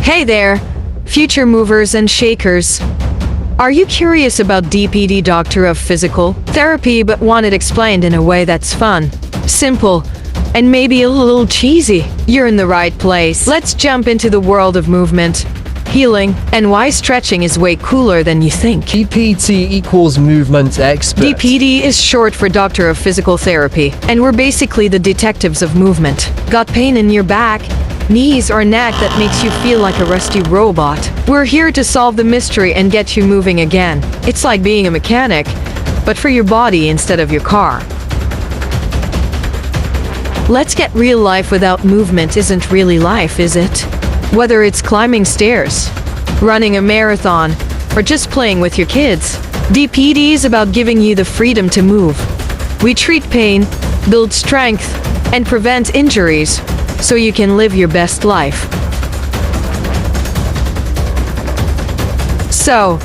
Hey there, future movers and shakers. Are you curious about DPT, Doctor of Physical Therapy, but want it explained in a way that's fun, simple, and maybe a little cheesy? You're in the right place. Let's jump into the world of movement, healing, and why stretching is way cooler than you think. DPT equals movement expert. DPT is short for Doctor of Physical Therapy, and we're basically the detectives of movement. Got pain in your back, knees, or neck that makes you feel like a rusty robot? We're here to solve the mystery and get you moving again. It's like being a mechanic, but for your body instead of your car. Let's get real. Life without movement isn't really life, is it? Whether it's climbing stairs, running a marathon, or just playing with your kids, DPT is about giving you the freedom to move. We treat pain, build strength, and prevent injuries, so you can live your best life. So,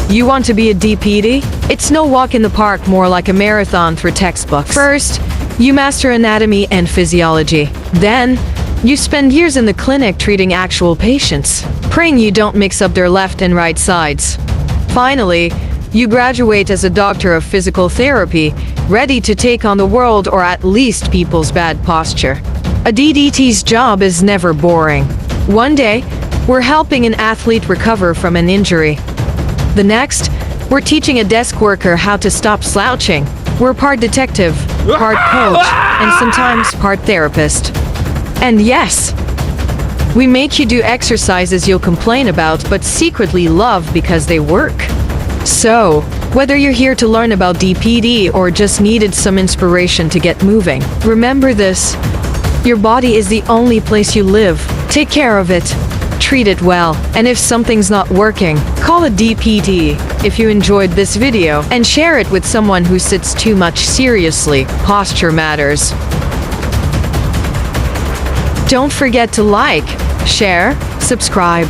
you want to be a DPT? It's no walk in the park, more like a marathon through textbooks. First, you master anatomy and physiology. Then, you spend years in the clinic treating actual patients, praying you don't mix up their left and right sides. Finally, you graduate as a doctor of physical therapy, ready to take on the world, or at least people's bad posture. A DDT's job is never boring. One day, we're helping an athlete recover from an injury. The next, we're teaching a desk worker how to stop slouching. We're part detective, part coach, and sometimes part therapist. And yes, we make you do exercises you'll complain about but secretly love because they work. So, whether you're here to learn about DPT or just needed some inspiration to get moving, remember this: your body is the only place you live. Take care of it, treat it well, and if something's not working, call a DPT. If you enjoyed this video, and share it with someone who sits too much seriously, posture matters. Don't forget to like, share, subscribe,